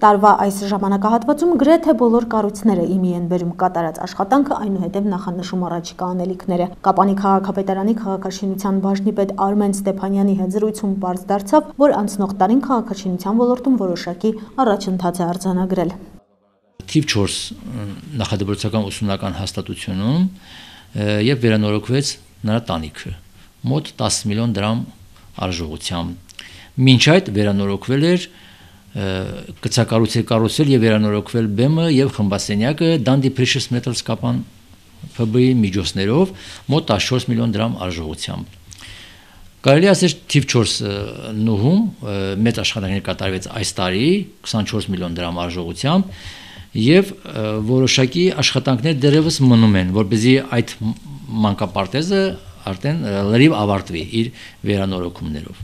Տարվա այս ժամանակահատվածում գրեթե բոլոր կառույցները իմի են բերում կատարած աշխատանքը, այնուհետև նախանշում առաջիկա անելիքները։ Կապանի քաղաքապետարանի քաղաքաշինության բաժնի պետ Արմեն Ստեփանյանի հետ զրույցում պարզ դարձավ, որ անցնող տարին քաղաքաշինության ոլորտում որոշակի առաջընթաց է արձանագրել։ Թիվ 4 նախադպրոցական ուսումնական հաստատությունում եւ վերանորոգվեց նրա տանիքը մոտ 10 միլիոն դրամ արժողությամբ։ Մինչ այդ վերանորոգվել էր կցակառուցել եւ վերանորոգվել բեմը եւ խմբասենյակը Dundee Precious Metals Կապան ՓԲ-ի միջոցներով մոտ 14 միլիոն դրամ արժողությամբ։ Կարելի ասել թիվ 4 նուհում մեծ աշխատանքներ կատարվեց այս տարի 24 միլիոն դրամ արժողությամբ եւ որոշակի աշխատանքներ դեռևս մնում են, որպեսզի այդ մանկապարտեզը արդեն լրիվ ավարտվի իր վերանորոգումներով։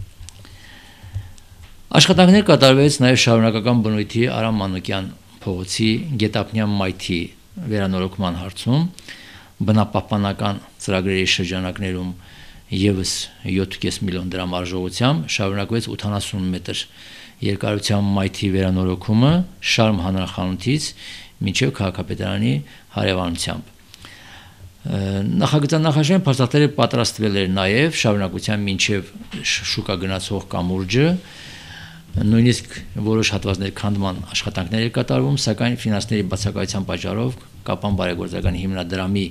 Աշխատանքներ կատարվեց նաև շարունակական բնույթի Արամ Մանուկյան փողոցի Գետապնյան մայթի վերանորոգման հարցում, բնապահպանական ծրագրերի շրջանակներում եւս 7.5 միլիոն դրամ արժողությամբ շարունակվեց 80 մետր երկարությամբ մայթի վերանորոգումը Շարմ հանրախանութից մինչև քաղաքապետարանի հարևանությամբ։ Նախագծանախաշեն փաստաթղթերը պատրաստվել էր նաև շարունակության մինչև շուկա գնացող կամուրջը, նույնիսկ որոշ հատվածների քանդման աշխատանքներ էր կատարվում, սակայն ֆինանսների բացակայության պատճառով Կապան բարեգործական հիմնադրամի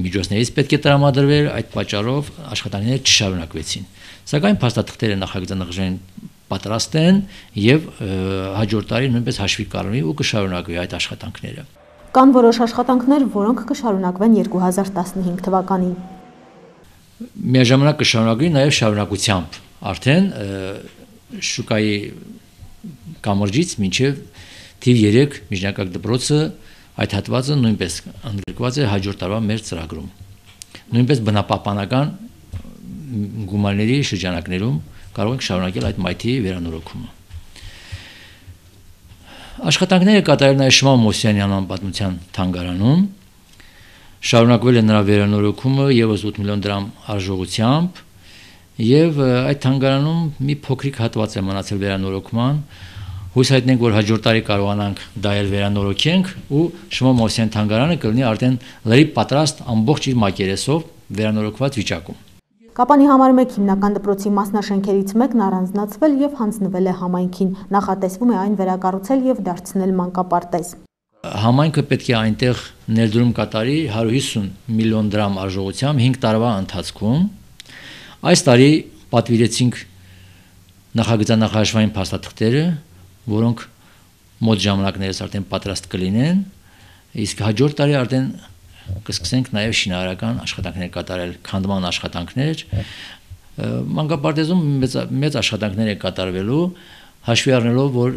միջոցներից պետք է տրամադրվեր, այդ պատճառով աշխատանքները չշարունակվեցին։ Սակայն փաստաթղթերը նախագծանախաշեն պատրաստ են եւ հաջորդ տարի նույնպես հաշվի կառնվի ու կշարունակվի այդ աշխատանքները։ Կան որոշ աշխատանքներ, որոնք կշարունակվեն 2015 թվականին։ Միաժամանակ կշարունակվի նաև շարունակությամբ արդեն շուկայի կամրջից մինչև թիվ 3 միջնակարգ դպրոցը այդ հատվածը նույնպես ընդգրկված է հաջորդ տարվա մեր ծրագրում։ Նույնպես բնապահպանական գումարների շրջանակներում կարող ենք շարունակել այդ մայթի վերանորոգումը։ Աշխատանքները կատարել նաև Շմամ Մոսյանյան անպատմության թանգարանում, շարունակվել է նրա վերանորոգումը եւս 8 միլիոն դրամ արժողությամբ եւ այդ թանգարանում մի փոքրիկ հատված է մնացել վերանորոգման, հույս հայտնենք, որ հաջորդ տարի կարողանանք դա էլ վերանորոգենք ու Շմամ Մոսյան թանգարանը կլինի արդեն լրիվ պատրաստ ամբողջ իր մակերեսով վերանորոգված վիճակում։ Կապանի համար 1 հիմնական դպրոցի մասնաշենքերից մեկն առանձնացվել եւ հանձնվել է համայնքին։ Նախատեսվում է այն վերակառուցել եւ դարձնել մանկապարտեզ։ Համայնքը պետք է այնտեղ ներդրում կատարի 150 միլիոն դրամ արժողությամբ 5 տարվա ընթացքում։ Այս տարի պատվիրեցինք նախագծանախաշվային փաստաթղթերը, որոնք մոտ ժամանակներս արդեն պատրաստ կլինեն, իսկ հաջորդ տարի արդեն կսկսենք նաև շինարարական աշխատանքներ կատարել, քանդման աշխատանքներ։ Մանկապարտեզում մեծ աշխատանքներ է կատարվելու, հաշվի առնելով, որ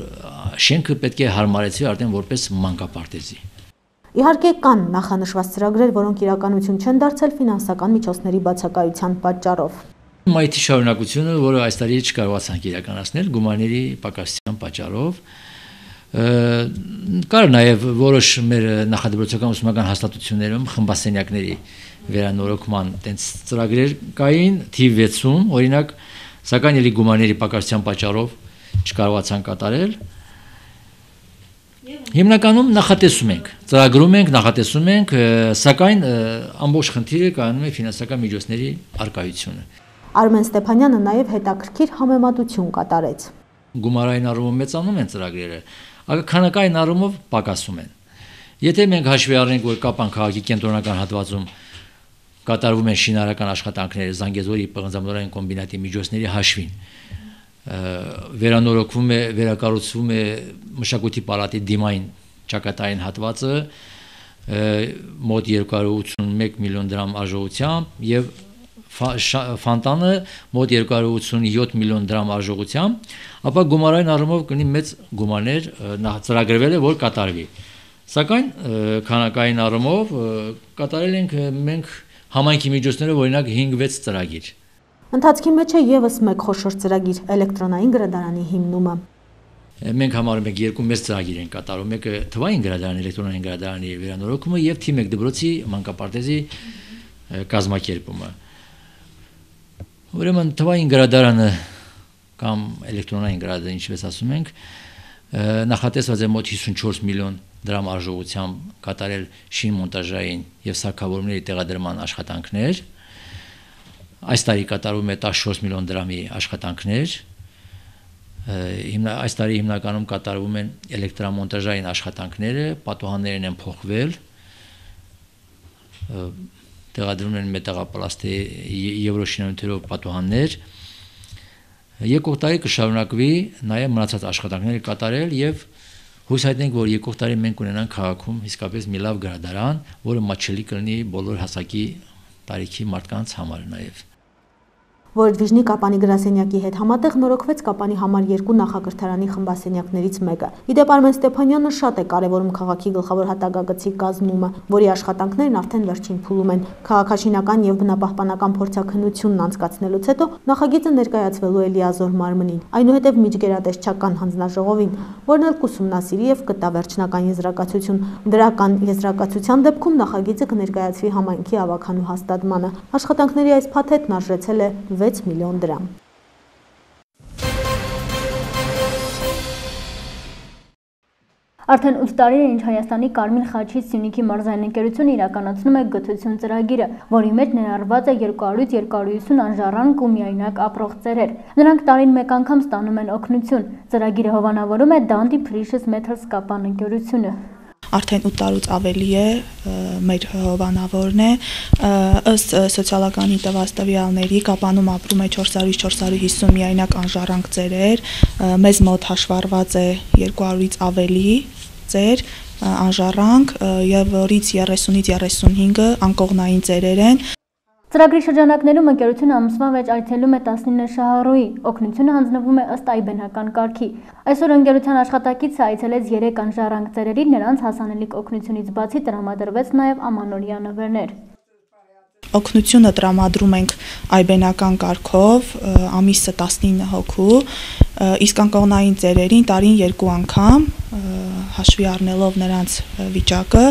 շենքը պետք է հարմարեցվի արդեն որպես մանկապարտեզի։ Իհարկե կան նախանշված ծրագրեր, որոնք իրականություն չեն դարձել ֆինանսական միջոցների բացակայության պատճառով։ Մայթի շարունակությունը, որը այս տարի չկարողացանք իրականացնել գումարների պակասության պատճառով, կար նաև որոշ մեր նախադպրոցական ուսումնական հաստատություններում խմբասենյակների վերանորոգման տենց ծրագրեր կային թիվ 6-ում, օրինակ, սակայն ելի գումարների պակասության պատճառով չկարողացան կատարել։ Հիմնականում նախատեսում ենք, ծրագրում ենք, նախատեսում ենք, սակայն ամբողջ խնդիրը կայանում է ֆինանսական միջոցների առկայությունը։ Արմեն Ստեփանյանը նաև հետաքրքիր համեմատություն կատարեց։ Գումարային առումով մեծանում են ծրագրերը, քանակային առումով պակասում են։ Եթե մենք հաշվի առնենք, որ Կապան քաղաքի կենտրոնական հատվածում կատարվում են շինարարական աշխատանքները Զանգեզուրի պղնձամոլորային կոմբինատի միջոցների հաշվին, վերանորոգվում է, վերակառուցվում է Մշակույթի պալատի դիմային ճակատային հատվածը մոտ 281 միլիոն դրամ արժողությամբ եւ ֆանտանը մոտ 287 միլիոն դրամ արժողությամբ, ապա գումարային առումով կլինի մեծ գումարներ ծրագրվել է, որ կատարվի։ Սակայն քանակային առումով կատարել ենք մենք համայնքի միջոցներով օրինակ 5-6 ծրագիր։ Ընթացքի մեջ է եւս մեկ խոշոր ծրագիր՝ էլեկտրոնային գրադարանի հիմնումը։ Մենք համարում ենք 2 մեծ ծրագիր են կատարում, մեկը թվային գրադարանի, էլեկտրոնային գրադարանի վերանորոգումը եւ թիվ 1 դպրոցի մանկապարտեզի կազմակերպումը։ Ուրեմն թվային գրադարանը կամ էլեկտրոնային գրադարանը, ինչպես ասում ենք, Նախատեսված է մոտ 54 միլիոն դրամ արժողությամբ կատարել շինմոնտաժային եւ սարքավորումների տեղադրման աշխատանքներ։ Այս տարի կատարվում է 14 միլիոն դրամի աշխատանքներ։ Այս տարի հիմնականում կատարվում են էլեկտրամոնտաժային աշխատանքները, պատուհաններն են փոխվել, տեղադրվում են մետաղապլաստի եվրոշինանյութերով պատուհաններ։ Եկող տարի կշարունակվի նաև մնացած աշխատանքները կատարել եւ հույս հայտնենք, որ եկող տարի մենք ունենանք քաղաքում իսկապես մի լավ գրադարան, որը մատչելի կլինի բոլոր հասակի տարիքի մարդկանց համար նաև։ Որոդվիժնի Կապանի գրասենյակի հետ համատեղ նորոգվեց Կապանի համար 2 նախակրթարանի խմբասենյակներից մեկը։ Իդեպ Արմեն Ստեփանյանը շատ է կարևորում քաղաքի գլխավոր հատակագծի կազմումը, որի աշխատանքներն արդեն վերջին փուլում են։ Քաղաքաշինական եւ բնապահպանական փորձաքննությունն անցկացնելուց հետո նախագիծը ներկայացվելու է լիազոր մարմնին, այնուհետև միջգերատեսչական հանձնաժողովին, որն էլ կուսումնասիրի եւ կտա վերջնական եզրակացություն։ Դրական եզրակացության դեպքում նախագիծը կներկայացվի համայնքի ավականու հաստատմանը։ Աշխատանքների այս փաթեթն արժեցել է 6 միլիոն դրամ։ Արդեն 8 տարի է, ինչ Հայաստանի Կարմիր խաչից Սյունիքի մարզային ընկերությունը իրականացնում է գթություն ծրագիրը, որի մեջ ներառված է 200-ից 250 անժառանգ ու միայնակ ապրող ծերեր։ Նրանք տարին մեկ անգամ ստանում են օգնություն։ Ծրագիրը հովանավորում է Dundee Precious Metals Կապան ընկերությունը։ Արդեն 8 տարուց ավելի է մեր հովանավորն է, ըստ սոցիալականի տվյալների Կապանում ապրում է 400-ից 450 միայնակ անժառանգ ծերեր, մեզ մոտ հաշվառված է 200-ից ավելի ծեր անժառանգ եւ որից 30-ից 35-ը անկողնային ծերեր են։ Ծրագրի շրջանակներում ընկերությունը ամսվա մեջ այցելում է 19 շահառուի, օգնությունը հանձնվում է ըստ այբենական կարգի։ Այսօր ընկերության աշխատակիցը այցելեց 3 անժառանգ ծերերի, նրանց հասանելիք օգնությունից բացի տրամադրվեց նաև ամանորյա նվերներ։ Օգնությունը տրամադրում ենք այբենական կարգով, ամիսը 19 հոգու, իսկ անկողնային ծերերին տարին 2 անգամ, հաշվի առնելով նրանց վիճակը,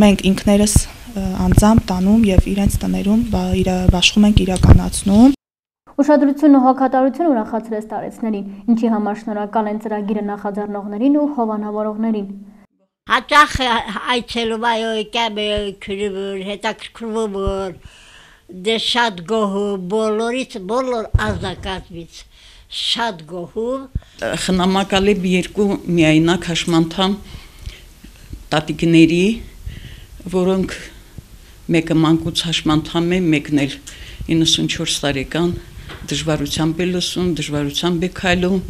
մենք ինքներս անձամբ տանում եւ իրենց տներում բաշխում ենք իրականացնում։ Ուշադրությունը հոգատարություն ուրախացրեց տարեցներին, ինչի համար շնորհակալ են ծրագիրը նախաձեռնողներին ու հովանավորողներին։ Հաճախ այցելում այո եկամ քրիվր, հետաքրքրվում դե շատ գոհում, բոլորից բոլոր ազնագազմից շատ գոհում։ Խնամակալի 2 միայնակ հաշմանդամ տատիկների, որոնք մեկը մանկուց հաշմանդամ է, մեկն էլ 94 տարեկան, դժվարությամբ է լսում, դժվարությամբ է քայլում,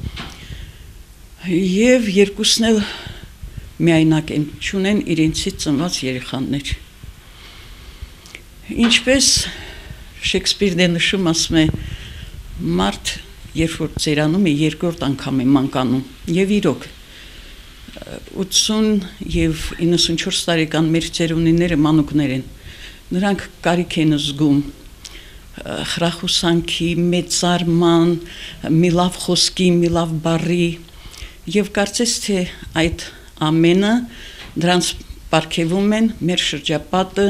եւ երկուսն էլ միայնակ են, չունեն իրենցից ծնված երեխաներ։ Ինչպես Շեքսպիրն է նշում, ասում է, մարդ երբ որ ծերանում է, երկրորդ անգամ է մանկանում, եւ իրոք 80 եւ 94 տարեկան մեր ծերունիները մանուկներ են, նրանք կարիք են զգում խրախուսանքի, մեծարման, մի լավ խոսքի, մի լավ բառի, եւ կարծես թե այդ ամենը դրանց պարգևում են մեր շրջապատը,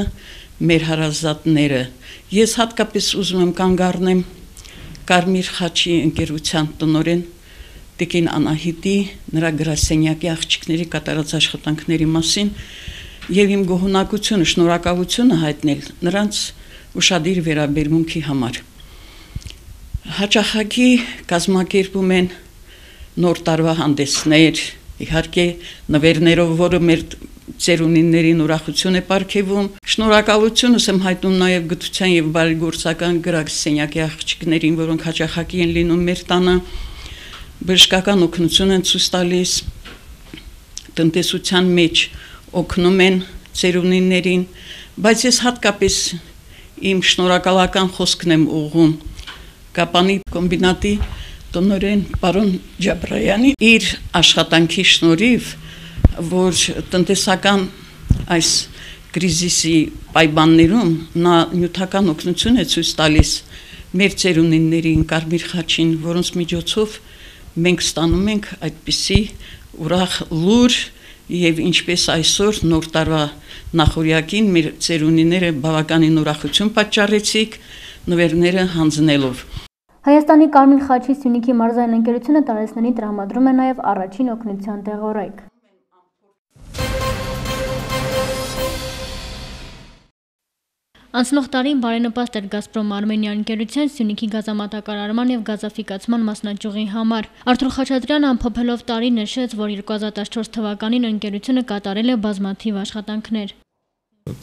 մեր հարազատները։ Ես հատկապես ուզում եմ կանգ առնեմ Կարմիր խաչի ընկերության տնօրեն Տիկին Անահիտի, նրա գրասենյակի աղջիկների կատարած աշխատանքների մասին եւ իմ գոհունակությունը, շնորհակալությունը հայտնել նրանց ուշադիր վերաբերմունքի համար։ Հաճախակի կազմակերպում են նոր տարվա հանդեսներ, իհարկե նվերներով, որը մեր ծերունիներին ուրախություն է պարգևում։ Շնորհակալությունս եմ հայտնում նաև գթության եւ բարեգործական գրասենյակի աղջիկներին, որոնք հաճախակի են լինում մեր տանը, բժշկական օգնություն են ցույց տալիս, տնտեսության մեջ օգնում են ծերունիներին, բայց ես հատկապես իմ շնորհակալական խոսքն եմ ուղղում Կապանի կոմբինատի տնօրեն պարոն Ջաբրայանի իր աշխատանքի շնորհիվ, որ տնտեսական այս կրիզիսի պայմաններում նա նյութական օգնություն է ցույց տալիս մեր ծերունիներին, Կարմիր խաչին, որոնց միջոցով մենք ստանում ենք այդպիսի ուրախ լուր եւ ինչպես այսօր նոր տարվա նախորյակին մեր ծերունիները բավականին ուրախություն պատճառեցիք նվերները հանձնելով։ Հայաստանի Կարմիր խաչի Սյունիքի մարզային ընկերությունը տարեցներին տրամադրում է նաև առաջին օգնության տեղորայք։ Անցնող տարին բարենպաստ էր Գազպրոմ Արմենիա ընկերության Սյունիքի գազամատակարարման եւ գազաֆիկացման մասնաճյուղի համար։ Արթուր Խաչատրյանը ամփոփելով տարի նշեց, որ 2014 թվականին ընկերությունը կատարել է բազմաթիվ աշխատանքներ։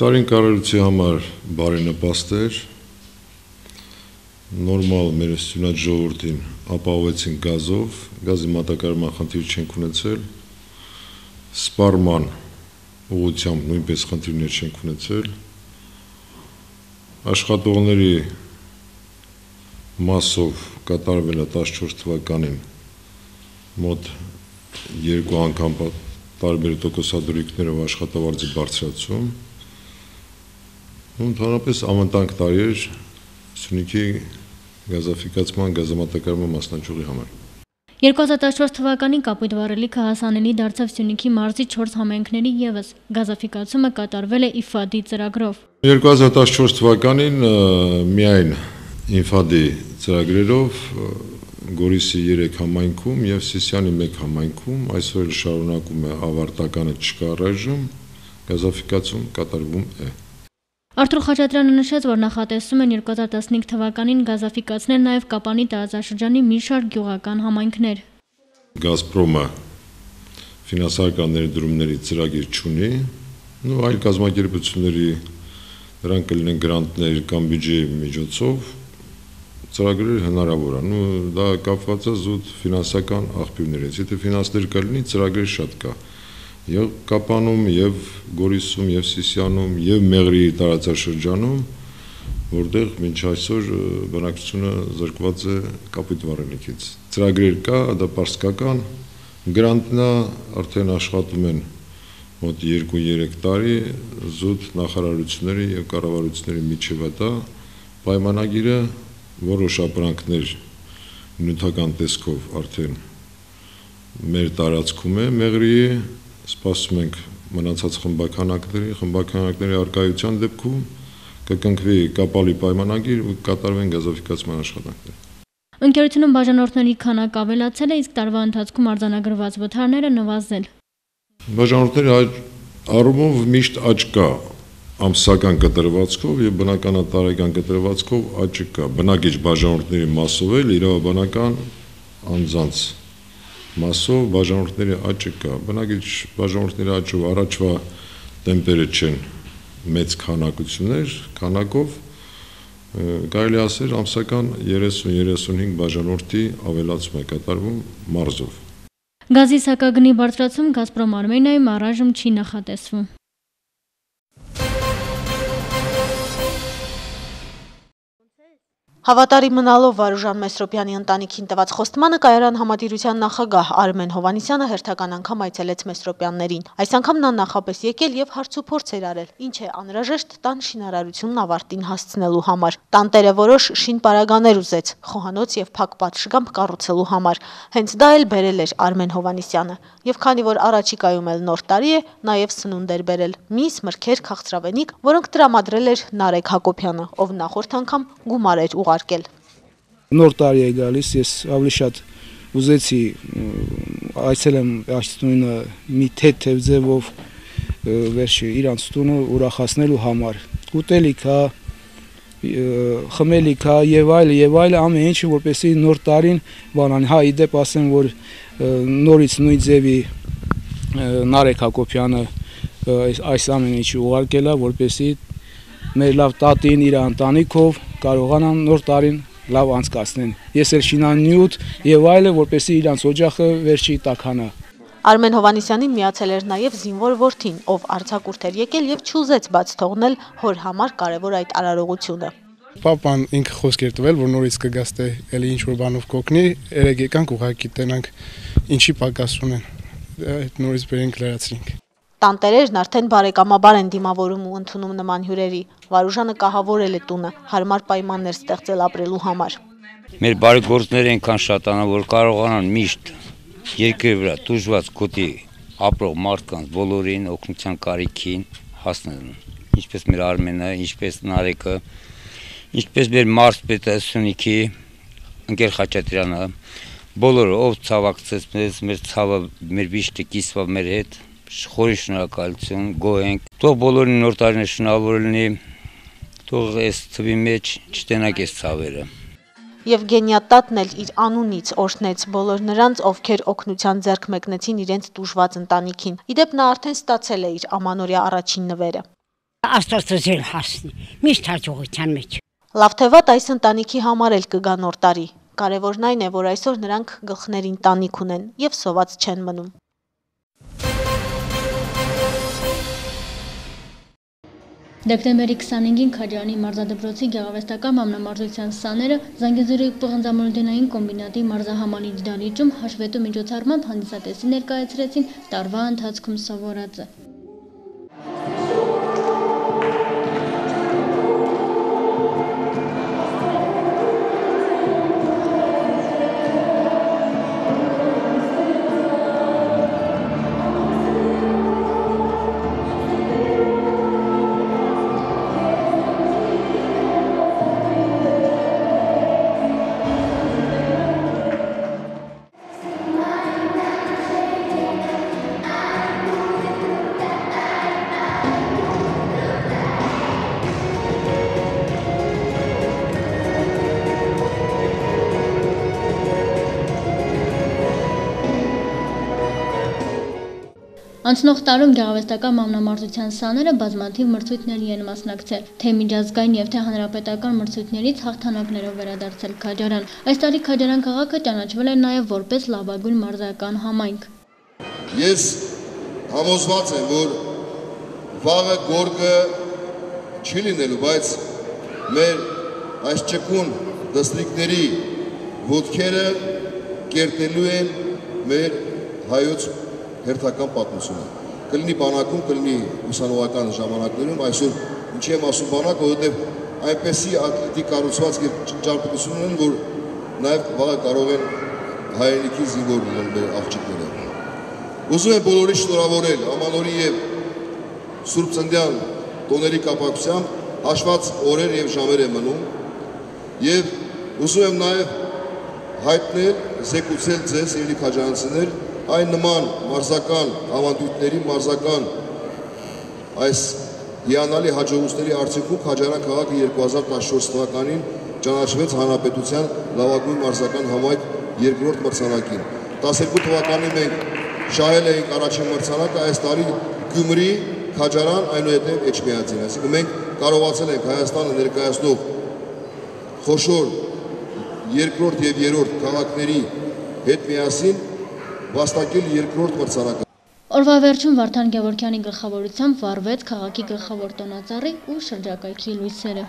Տարին կառավարության համար բարենպաստ էր։ Նորմալ մեր սյունաց ժողովրդին ապահովեցին գազով, գազի մատակարարման խնդիր չենք ունեցել, սպառման ուղղությամբ նույնպես խնդիրներ չենք ունեցել, աշխատողների մասով կատարվել է 14 թվականին մոտ 2 անգամ տարբեր տոկոսադրույքներով աշխատավարձի բարձրացում, ընդհանրապես ամենտանք տարի էր Սյունիքի գազաֆիկացման գազամատակարարման մասնաճյուղի համար։ 2014 թվականին կապույտ վառելիքը հասանելի դարձավ Սյունիքի մարզի 4 համայնքների եւս գազաֆիկացումը կատարվել է IFAD-ի ծրագրով։ 2014 թվականին միայն IFAD-ի ծրագրերով Գորիսի 3 համայնքում եւ Սիսիանի 1 համայնքում այսօր շարունակում է ավարտականը չկա առայժմ գազաֆիկացում կատարվում է։ Արթուր Խաչատրյանը նշեց, որ նախատեսում են 2015 թվականին գազաֆիկացնել նաև Կապանի տարածաշրջանի մի շարք գյուղական համայնքներ։ Գազպրոմը ֆինանսական ներդրումների ծրագիր չունի, այլ կազմակերպությունների դրանք կլինեն գրանտներ կամ բյուջեի միջոցով ծրագրեր հնարավոր է։ Դա կապված է զուտ ֆինանսական աղբյուրներից։ Եթե ֆինանսներ կլինի, ծրագրեր շատ կա։ Եվ Կապանում, եւ Գորիսում, եւ Սիսիանում, եւ Մեղրիի տարածաշրջանում, որտեղ մինչ այսօր բնակչությունը զրկված է կապույտ վառելիքից։ Ծրագրեր կա, դա պարսկական, գրանտն է, արդեն աշխատում են մոտ 2-3 տարի, զուտ նախարարությունների եւ կառավարությունների միջև է դա պայմանագիրը, որոշ ապրանքներ նյութական տեսքով արդեն մեր տարածքում է Մեղրիի Սպասում ենք մնացած խմբաքանակների արկայության դեպքում կկնքվի կապալի պայմանագիր ու կատարվեն գազաֆիկացման աշխատանքներ։ Ընկերությունում բաժանորդների քանակ ավելացել է, իսկ տարվա ընթացքում արձանագրված վթարները նվազել։ Բաժանորդների առումով միշտ աճ կա ամսական կտրվածքով եւ բնականատարական կտրվածքով աճ կա։ Բնակիչ բաժանորդների մասով էլ իրավաբանական անձանց մասով բաժանորդների աճը կա։ Բնակիչ բաժանորդների աճով առաջվա տեմպերը չեն մեծ քանակով, կարելի ասել ամսական 30-35 բաժանորդի ավելացում է կատարվում մարզով։ Գազի սակագնի բարձրացում Գազպրոմ Արմենիայում առայժմ չի նախատեսվում։ Հավատարի մնալով Վարուժան Մեսրոպյանի ընտանիքին տված խոստմանը կայարան համատիրության նախագահ Արմեն Հովհաննիսյանը հերթական անգամ այցելեց Մեսրոպյաններին։ Այս անգամ նա նախապես եկել եւ հարցուփորձ էր արել, ինչ է անհրաժեշտ տան շինարարությունն ավարտին հասցնելու համար։ Տանտերը որոշ շինպարագաներ ուզեց, խոհանոց եւ փակ պատշգամբ կառուցելու համար։ Հենց դա էլ բերել էր Արմեն Հովհաննիսյանը։ Եվ քանի որ առաջիկայում էլ նոր տարի է, նաեւ սնունդ էր բերել՝ միս, մրգեր, քաղցրավենիք, որոնք տրամադրել էր Նարեկ Հակոբյանը, ով նախորդ անգամ գումար էր ուղարկել։ Նոր տարի է գալիս, ես ավելի շատ ուզեցի այցելեմ այս տունը մի թեթև ձևով վերջի իրանց տունը ուրախացնելու համար։ Ուտելիք է, խմելիք է եւ այլ ամեն ինչը որպեսզի նոր տարին բանան։ Հա, իդեպ ասեմ, որ նորից նույն ձևի Նարեկ Հակոբյանը այս ամեն ինչը ուղարկել է, որպեսզի մեր լավ տատին իր ընտանիքով կարողանան նոր տարին լավ անցկացնեն։ Ես էլ շինանյութ եւ այլը, որպեսզի իրանց օջախը վերջի տականա։ Արմեն Հովհաննիսյանին միացել էր նաեւ զինվոր որդին, ով արձակուրդ էր եկել եւ չուզեց բաց թողնել հոր համար կարեւոր այդ արարողությունը։ Պապան ինքը խոսք էր տվել, որ նորից կգաստե էլի ինչ որ բանով կօգնի, երեք եկանք ուղակի տենանք ինչի պակաս ունեն։ Այդ նորից բերենք լրացրինք։ Տանտերերն արդեն բարեկամաբար են դիմավորում ու ընդունում նման հյուրերի։ Վարուժանը կահավորել է տունը, հարմար պայմաններ ստեղծել ապրելու համար։ Մեր բարեգործները այնքան շատանա, որ կարողանան միշտ երկրի վրա տուժված գոտի ապրող մարդկանց բոլորին օգնության կարիքին հասնել։ Ինչպես մեր Արմենը, ինչպես Նարեկը, ինչպես մեր մարզպետը Սյունիքի ընկեր Խաչատրյանը, բոլորը ով ցավակցեց մեզ, մեր ցավը, մեր վիշտը կիսվա մեր հետ, խորին շնորհակալություն, գոհ ենք։ Թող բոլորին նոր տարին շնորհավոր լինի, թող այս թվի մեջ չտենակ այս ցավերը։ Եվգենիա տատն էլ իր անունից օրհնեց բոլոր նրանց, ովքեր օգնության ձեռք մեկնեցին իրենց տուժված ընտանիքին։ Իդեպ նա արդեն ստացել է իր ամանորյա առաջին նվերը։ Աստծո ձեր հասնի, միշտ հաջողության մեջ։ Լավ թե վատ այս ընտանիքի համար էլ կգա նոր տարի։ Կարևորն այն է, որ այսօր նրանք գլխներին տանիք ունեն եւ սոված չեն մնում։ Դեկտեմբերի 25-ին Քաջարանի մարզադպրոցի գեղարվեստական մամնամարզության սաները Զանգեզուրի պղնձամոլդենային կոմբինատի մարզահամալիչ դահլիճում հաշվետու միջոցառմամբ հանդիսատեսի ներկայացրեցին տարվա ընթացքում սովորածը։ Անցնող տարում գեղարվեստական մամնամարզության սաները բազմաթիվ մրցույթների են մասնակցել, թե միջազգային և թե հանրապետական մրցույթներից հաղթանակներով վերադարձել Քաջարան։ Այս տարի Քաջարան քաղաքը ճանաչվել է նաև որպես լավագույն մարզական համայնք։ Ես համոզված եմ, որ վաղը գորգը չի լինելու, բայց մեր այս ճկուն դստրիկների ոտքերը կերտելու են մեր հայոց հերթական պատմությունը։ Կլինի բանակում, կլինի ուսանողական ժամանակներում, այսօր ինչի եմ ասում բանակ, որովհետև այնպեսի ատլետիկ կառուցվածք եւ ճարպկություն ունեն, որ նաեւ վաղը կարող են հայրենիքի զինվոր լինել մեր աղջիկները։ Ուզում եմ բոլորի շնորհավորել ամանորի եւ Սուրբ Ծննդյան տոների կապակցությամբ հաշված օրեր եւ ժամեր է մնում եւ ուզում եմ նաեւ հայտնել, զեկուցել ձեզ եւ քաջարանցիներ այն նման մարզական ավանդույթների, մարզական այս հիանալի հաջողությունների արդյունքում Քաջարան քաղաքը 2014 թվականին ճանաչվեց հանրապետության լավագույն մարզական համայնք երկրորդ մրցանակին։ 12 թվականին մենք շահել էինք առաջին մրցանակը, այս տարի Գյումրի, Քաջարան, այնուհետև Էջմիածին։ Այսինքն մենք կարողացել ենք Հայաստանը ներկայացնող խոշոր երկրորդ եւ երրորդ քաղաքների հետ միասին վաստակել երկրորդ մրցանակը։ Օրվա վերջում Վարդան Գևորգյանի գլխավորությամբ վառվեց քաղաքի գլխավոր տոնածառի ու շրջակայքի լույսերը։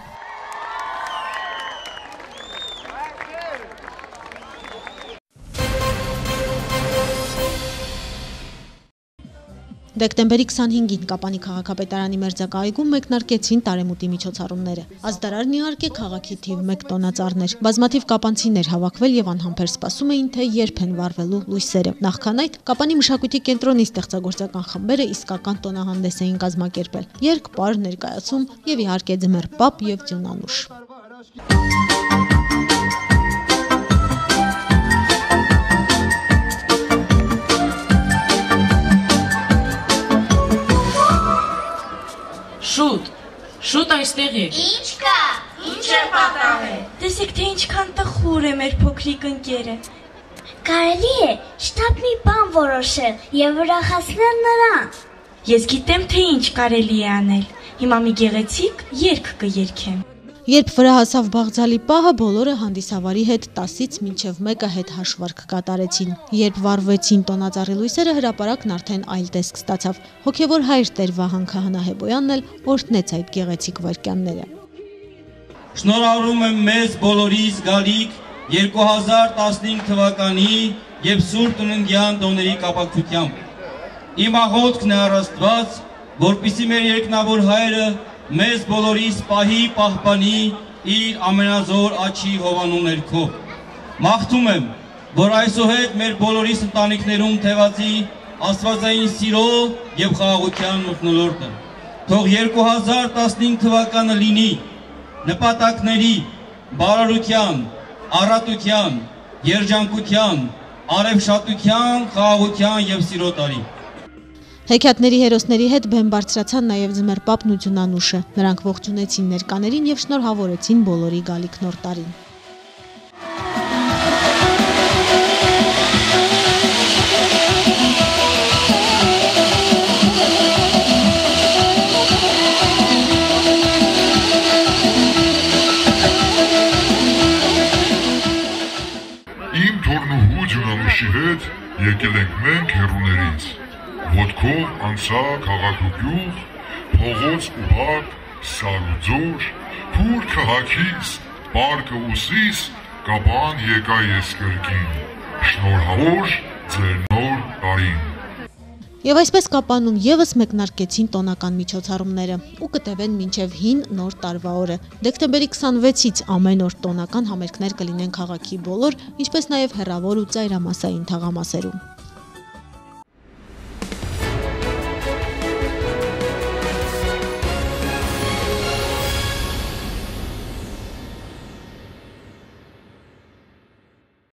Դեկտեմբերի 25-ին Կապանի քաղաքապետարանի մերձակայքում մեկնարկեցին տարեմուտի միջոցառումները։ Ազդարարն իհարկե քաղաքի թիվ 1 տոնածառներ։ Բազմաթիվ կապանցիներ հավաքվել եւ անհամբեր սպասում էին, թե երբ են վառվելու լույսերը։ Նախքան այդ Կապանի մշակույթի կենտրոնի ստեղծագործական խմբերը իսկական տոնահանդես էին կազմակերպել։ Երգ, պար, ներկայացում եւ իհարկե ձմեռ պապ եւ ձյունանուշ։ Շուտ այստեղ եք։ Ինչ կա, ինչ է պատահել։ Տեսեք, թե ինչքան տխուր է մեր փոքրիկ ընկերը։ Կարելի է շտապ մի բան որոշել եւ ուրախացնել նրան։ Ես գիտեմ, թե ինչ կարելի է անել։ Հիմա մի գեղեցիկ երգ կերգեմ։ Երբ վրա հասավ Բաղձալի պահը, բոլորը հանդիսավարի հետ 10-ից մինչև 1-ը հետ հաշվարկ կատարեցին։ Երբ վառվեցին տոնածառի լույսերը, հրապարակն արդեն այլ տեսք ստացավ։ Հոգևոր հայր Տեր Վահան Քահանա-Հեբոյանն էլ օրհնեց այդ գեղեցիկ վայրկյանները։ Շնորհավորում եմ մեզ բոլորիս գալիք 2015 թվականի եւ Սուրբ Ծննդյան տոների կապակցությամբ։ Իմ աղոթքն է առ Աստված, որպեսզի մեր երկնավոր հայրը մեզ բոլորիս պահի պահպանի իր ամենազոր աչքի հովանու ներքո։ Մաղթում եմ, որ այսուհետ մեր բոլորիս ընտանիքներում թևածի աստվածային սիրո եւ խաղաղության մթնոլորտը։ Թող 2015 թվականը լինի նպատակների, բարօրության, առատության, երջանկության, արևշատության, խաղաղության եւ սիրո տարի։ Հեքիաթների հերոսների հետ բեմ բարձրացան նաև Ձմեռ պապն ու Ձյունանուշը։ Նրանք ողջունեցին ներկաներին եւ շնորհավորեցին բոլորի գալիք նոր տարին։ Իմ թորնուհու Ձյունանուշի հետ եկել ենք մենք հեռուներից։ Ոտքով անցա քաղաք ու գյուղ, փողոց ու հատ, սար ու ձոր, փուր քաղաքից, պարկը ուսիս, կապան եկա ես կրկին, շնորհավոր ձեր նոր տարին։ Եվ այսպես Կապանում եւս մեկնարկեցին տոնական միջոցառումները ու կտևեն մինչև հին նոր տարվա օրը։ Դեկտեմբերի 26-ից ամեն օր տոնական համերգներ կլինեն քաղաքի բոլոր, ինչպես նաև հեռավոր ու ծայրամասային թաղամասերում։